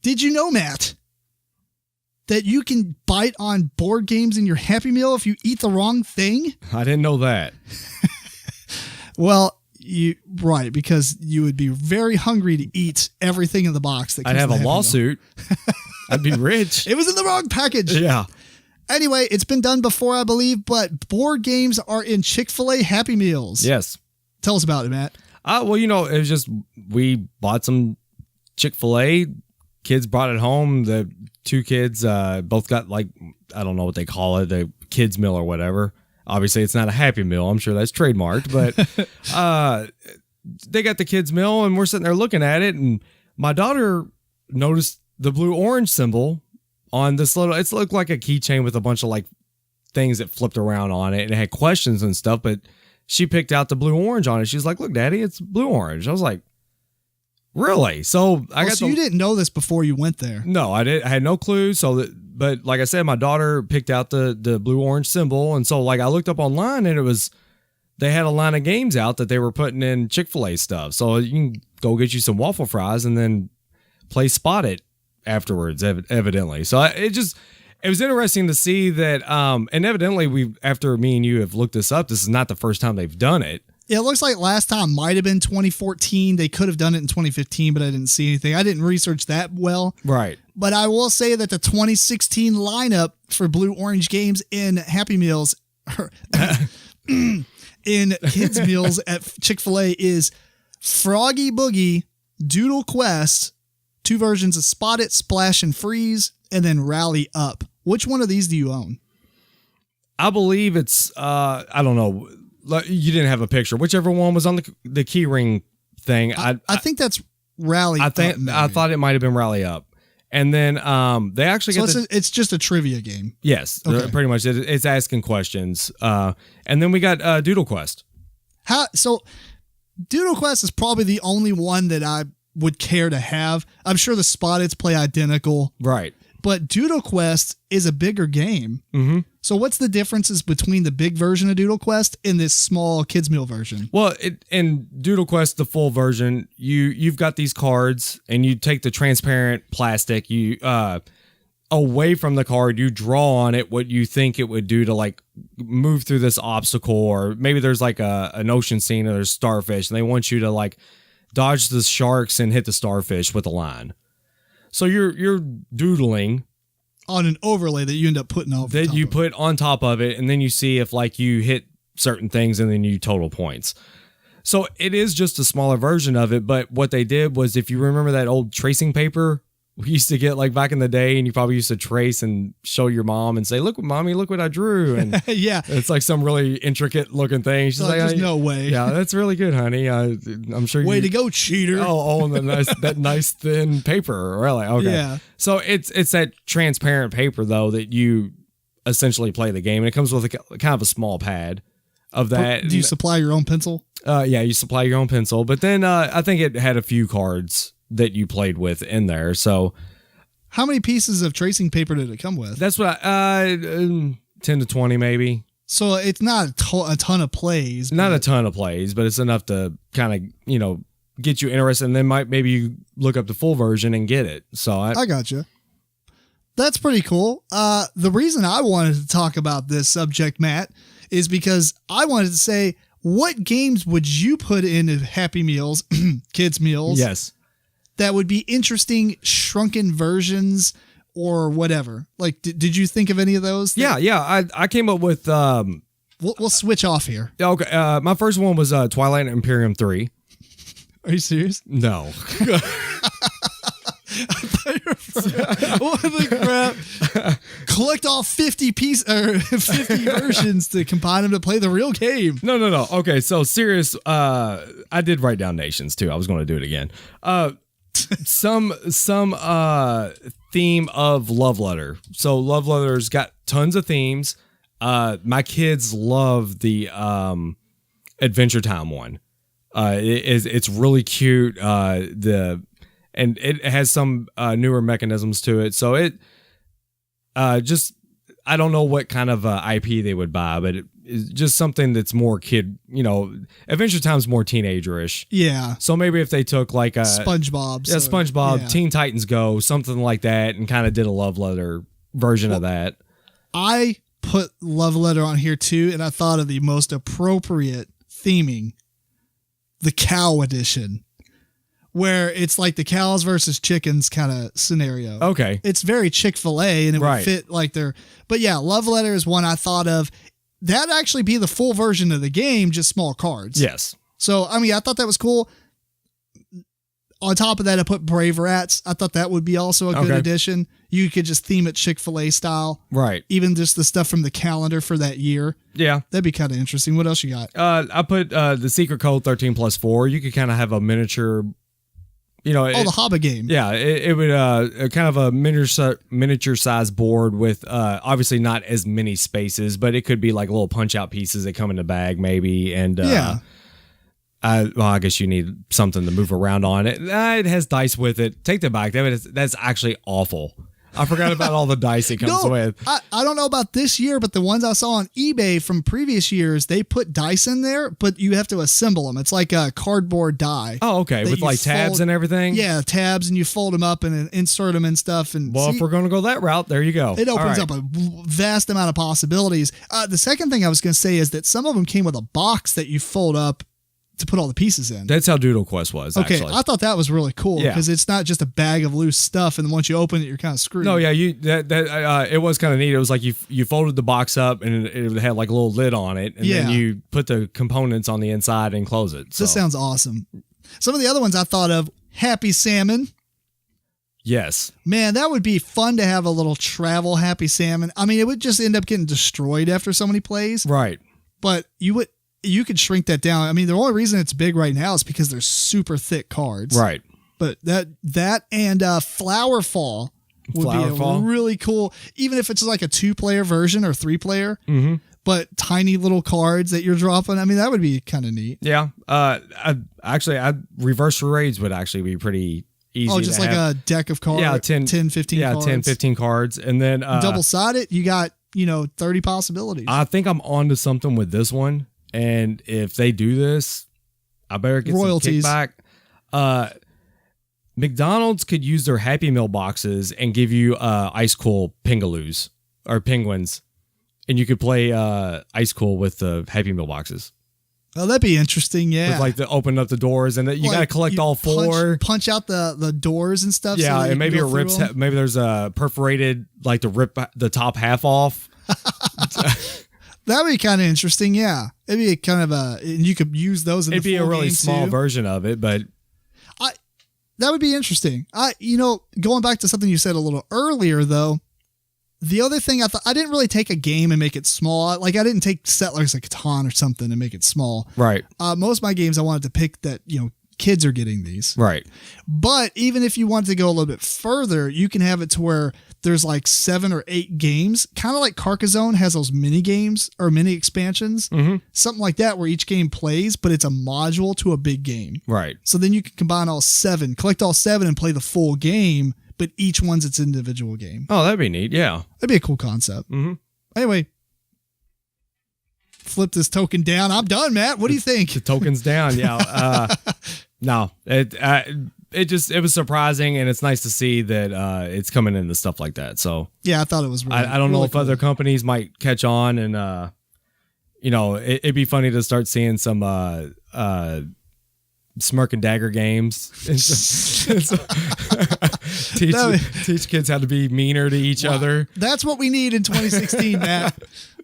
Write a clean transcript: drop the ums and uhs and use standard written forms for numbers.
Did you know, Matt, that you can bite on board games in your Happy Meal if you eat the wrong thing? I didn't know that. Well, right, because you would be very hungry to eat everything in the box. That I'd have in a the Happy lawsuit. I'd be rich. It was in the wrong package. Yeah. Anyway, it's been done before, I believe, but board games are in Chic Fil A Happy Meals. Yes. Tell us about it, Matt. Well, it was just, we bought some Chick Fil A. Kids brought it home. The two kids both got, like, I don't know what they call it, a kids meal or whatever. Obviously, it's not a Happy Meal. I'm sure that's trademarked, but they got the kids meal, and we're sitting there looking at it, and my daughter noticed the blue-orange symbol on this little, it looked like a keychain with a bunch of like things that flipped around on it, and it had questions and stuff, but she picked out the blue-orange on it. She was like, look, Daddy, it's blue-orange. I was like, really? So you didn't know this before you went there? No, I had no clue. But like I said, my daughter picked out the blue-orange symbol, and so like I looked up online, and they had a line of games out that they were putting in Chick-fil-A stuff. So you can go get you some waffle fries and then play Spot It afterwards, evidently. So it was interesting to see that, and evidently after me and you have looked this up, this is not the first time they've done it. It looks like last time might have been 2014. They could have done it in 2015, but I didn't see anything. I didn't research that well. Right. But I will say that the 2016 lineup for Blue Orange games in Happy Meals, in kids meals at Chick-fil-A is Froggy Boogie, Doodle Quest, 2 versions of Spot It, Splash, and Freeze, and then Rally Up. Which one of these do you own? I believe it's, I don't know. You didn't have a picture. Whichever one was on the key ring thing. I think that's Rally Up. I thought it might have been Rally Up. And then they actually it's just a trivia game. Yes, okay. Pretty much. It's asking questions. And then we got Doodle Quest. So Doodle Quest is probably the only one that I would care to have. I'm sure the Spot It's play identical. Right. But Doodle Quest is a bigger game. Mm-hmm. So what's the differences between the big version of Doodle Quest and this small kids meal version? Well, in Doodle Quest, the full version, you've got these cards, and you take the transparent plastic, you away from the card, you draw on it what you think it would do to like move through this obstacle, or maybe there's like an ocean scene and there's starfish, and they want you to like dodge the sharks and hit the starfish with a line. So you're doodling on an overlay that you end up putting over that you put on top of it, and then you see if like you hit certain things, and then you total points. So it is just a smaller version of it, but what they did was, if you remember that old tracing paper we used to get like back in the day, and you probably used to trace and show your mom and say, look, Mommy, look what I drew. And yeah, it's like some really intricate looking thing. She's like, there's no way. Yeah, that's really good, honey. I'm sure way to go, cheater. Oh, and that nice thin paper. Really? Okay. Yeah. So it's that transparent paper though, that you essentially play the game, and it comes with a kind of a small pad of that. Do you supply your own pencil? Yeah, you supply your own pencil, but then I think it had a few cards that you played with in there. So how many pieces of tracing paper did it come with? That's what 10 to 20 maybe. So it's not a ton of plays. Not a ton of plays, but it's enough to kind of, get you interested, and then maybe you look up the full version and get it. So I got you. That's pretty cool. The reason I wanted to talk about this subject, Matt, is because I wanted to say, what games would you put into Happy Meals, kids meals? Yes. That would be interesting shrunken versions or whatever. Like, did you think of any of those? Yeah. I came up with... We'll switch off here. Okay. My first one was Twilight Imperium 3. Are you serious? No. What the crap? Collect all 50 versions to combine them to play the real game. No. Okay, so serious. I did write down nations too. I was going to do it again. Some theme of Love Letter. So Love Letter's got tons of themes. My kids love the Adventure Time one. It's really cute. And it has some newer mechanisms to it. So it just, I don't know what kind of IP they would buy, but just something that's more kid, Adventure Time's more teenager-ish. Yeah. So maybe if they took like a SpongeBob. Yeah, SpongeBob, Teen Titans Go, something like that, and kind of did a love letter version of that. I put love letter on here too, and I thought of the most appropriate theming, the cow edition, where it's like the cows versus chickens kind of scenario. Okay. It's very Chic Fil A, and it would fit like but yeah, love letter is one I thought of. That'd actually be the full version of the game, just small cards. Yes. So, I mean, I thought that was cool. On top of that, I put Brave Rats. I thought that would be also a good addition. You could just theme it Chic Fil A style. Right. Even just the stuff from the calendar for that year. Yeah. That'd be kind of interesting. What else you got? I put the secret code 13+4. You could kind of have a miniature, the Hobbit game. Yeah. It would kind of a miniature size board with obviously not as many spaces, but it could be like little punch out pieces that come in the bag maybe. And I guess you need something to move around on it. It has dice with it. Take that back. That's actually awful. I forgot about all the dice it comes with. I don't know about this year, but the ones I saw on eBay from previous years, they put dice in there, but you have to assemble them. It's like a cardboard die. Oh, okay. With like tabs and everything? Yeah, tabs, and you fold them up and insert them and stuff. And if we're going to go that route, there you go. It opens up a vast amount of possibilities. The second thing I was going to say is that some of them came with a box that you fold up to put all the pieces in. That's how Doodle Quest was, actually. I thought that was really cool because it's not just a bag of loose stuff, and once you open it, you're kind of screwed. No, yeah, it was kind of neat. It was like you folded the box up, and it had like a little lid on it, and then you put the components on the inside and close it. So. This sounds awesome. Some of the other ones I thought of, Happy Salmon. Yes. Man, that would be fun to have a little travel Happy Salmon. I mean, it would just end up getting destroyed after so many plays. Right. But you could shrink that down. I mean, the only reason it's big right now is because they're super thick cards. Right. But that and Flower Fall would be really cool, even if it's like a 2-player version or 3-player. Mm-hmm. But tiny little cards that you're dropping. I mean, that would be kind of neat. Yeah. Reverse charades would actually be pretty easy. Oh, just like a deck of cards. Yeah, 10, 15 cards. 10, 15 cards. And then double-sided, you got, 30 possibilities. I think I'm onto something with this one. And if they do this, I better get royalties. some kickback. McDonald's could use their Happy Meal boxes and give you ice cool pingaloos or penguins, and you could play ice cool with the Happy Meal boxes. Oh, that'd be interesting. Yeah, with like to open up the doors, and you got to collect all 4. Punch out the doors and stuff. Yeah, so and maybe it rips. Maybe there's a perforated like to rip the top half off. That would be kind of interesting, yeah. It'd be kind of and you could use those in the full game. It'd be a really small version of it, but that would be interesting. Going back to something you said a little earlier, though, the other thing I didn't really take a game and make it small. Like I didn't take Settlers of Catan or something and make it small. Right. Most of my games I wanted to pick that, kids are getting these. Right. But even if you want to go a little bit further, you can have it to where there's like 7 or 8 games, kind of like Carcassonne has those mini games or mini expansions, something like that, where each game plays, but it's a module to a big game. Right. So then you can combine all 7, collect all 7 and play the full game, but each one's its individual game. Oh, that'd be neat. Yeah. That'd be a cool concept. Mm-hmm. Anyway, flip this token down. I'm done, Matt. What do you think? The token's down. Yeah. No, it was surprising, and it's nice to see that it's coming into stuff like that. So yeah, I thought it was really, I don't know really if cool. other companies might catch on, and it'd be funny to start seeing some Smirk and Dagger games. Teach kids how to be meaner to each other. That's what we need in 2016, Matt.